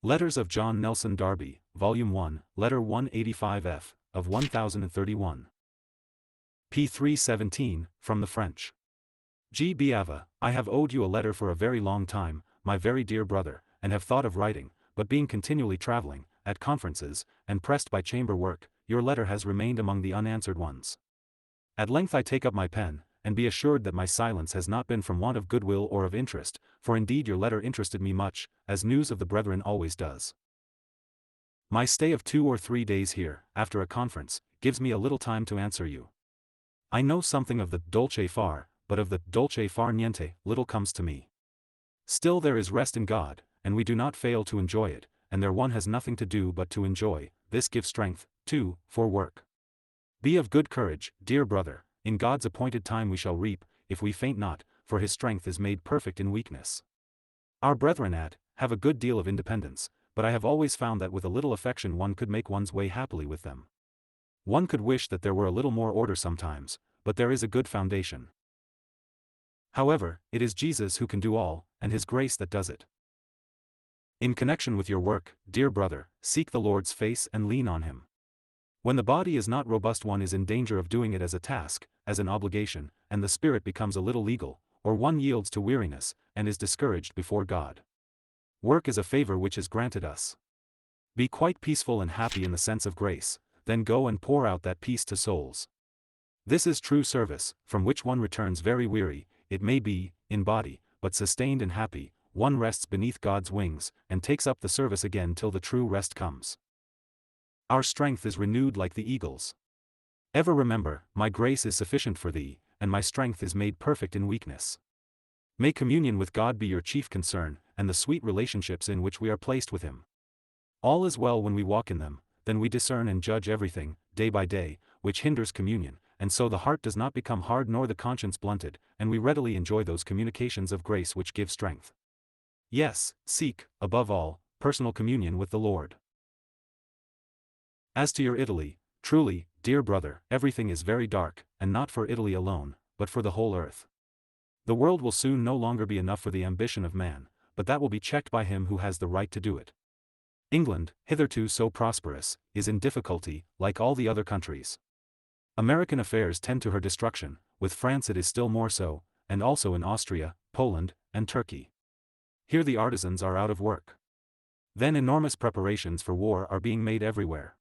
Letters of John Nelson Darby, Volume 1, Letter 185F, of 1031. p. 317, from the French. G. Biava, I have owed you a letter for a very long time, my very dear brother, and have thought of writing, but being continually travelling, at conferences, and pressed by chamber work, your letter has remained among the unanswered ones. At length I take up my pen, and be assured that my silence has not been from want of goodwill or of interest, for indeed your letter interested me much, as news of the brethren always does. My stay of 2 or 3 days here, after a conference, gives me a little time to answer you. I know something of the dolce far, but of the dolce far niente little comes to me. Still there is rest in God, and we do not fail to enjoy it, and there one has nothing to do but to enjoy. This gives strength, too, for work. Be of good courage, dear brother, in God's appointed time we shall reap, if we faint not, for his strength is made perfect in weakness. Our brethren have a good deal of independence, but I have always found that with a little affection one could make one's way happily with them. One could wish that there were a little more order sometimes, but there is a good foundation. However, it is Jesus who can do all, and his grace that does it. In connection with your work, dear brother, seek the Lord's face and lean on him. When the body is not robust one is in danger of doing it as a task, as an obligation, and the spirit becomes a little legal, or one yields to weariness, and is discouraged before God. Work is a favor which is granted us. Be quite peaceful and happy in the sense of grace, then go and pour out that peace to souls. This is true service, from which one returns very weary, it may be, in body, but sustained and happy. One rests beneath God's wings, and takes up the service again till the true rest comes. Our strength is renewed like the eagle's. Ever remember, my grace is sufficient for thee, and my strength is made perfect in weakness. May communion with God be your chief concern, and the sweet relationships in which we are placed with him. All is well when we walk in them, then we discern and judge everything, day by day, which hinders communion, and so the heart does not become hard nor the conscience blunted, and we readily enjoy those communications of grace which give strength. Yes, seek, above all, personal communion with the Lord. As to your Italy, truly, dear brother, everything is very dark, and not for Italy alone, but for the whole earth. The world will soon no longer be enough for the ambition of man, but that will be checked by him who has the right to do it. England, hitherto so prosperous, is in difficulty, like all the other countries. American affairs tend to her destruction, with France it is still more so, and also in Austria, Poland, and Turkey. Here the artisans are out of work. Then enormous preparations for war are being made everywhere.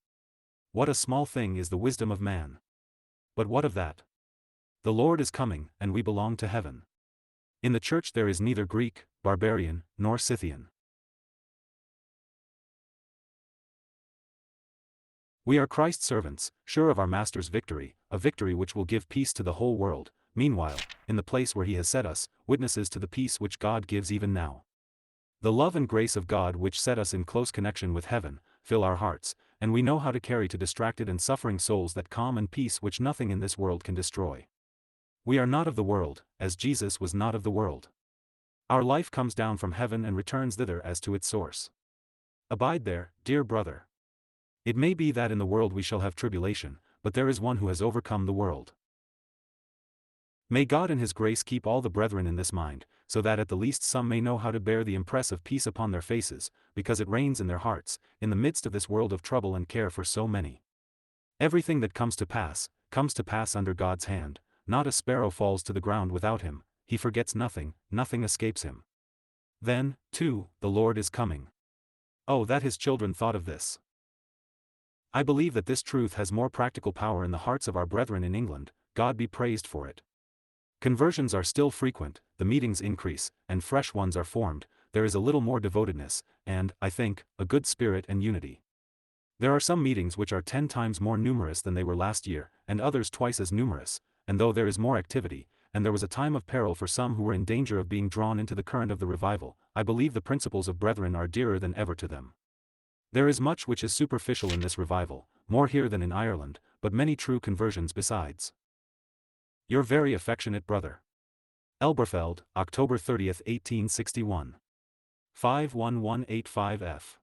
What a small thing is the wisdom of man. But what of that? The Lord is coming, and we belong to heaven. In the church there is neither Greek, barbarian, nor Scythian. We are Christ's servants, sure of our Master's victory, a victory which will give peace to the whole world, meanwhile, in the place where he has set us, witnesses to the peace which God gives even now. The love and grace of God which set us in close connection with heaven, fill our hearts, and we know how to carry to distracted and suffering souls that calm and peace which nothing in this world can destroy. We are not of the world, as Jesus was not of the world. Our life comes down from heaven and returns thither as to its source. Abide there, dear brother. It may be that in the world we shall have tribulation, but there is one who has overcome the world. May God in his grace keep all the brethren in this mind, so that at the least some may know how to bear the impress of peace upon their faces, because it reigns in their hearts, in the midst of this world of trouble and care for so many. Everything that comes to pass under God's hand. Not a sparrow falls to the ground without him, he forgets nothing, nothing escapes him. Then, too, the Lord is coming. Oh, that his children thought of this! I believe that this truth has more practical power in the hearts of our brethren in England, God be praised for it. Conversions are still frequent, the meetings increase, and fresh ones are formed, there is a little more devotedness, and, I think, a good spirit and unity. There are some meetings which are 10 times more numerous than they were last year, and others twice as numerous, and though there is more activity, and there was a time of peril for some who were in danger of being drawn into the current of the revival, I believe the principles of brethren are dearer than ever to them. There is much which is superficial in this revival, more here than in Ireland, but many true conversions besides. Your very affectionate brother. Elberfeld, October 30, 1861. 51185 F.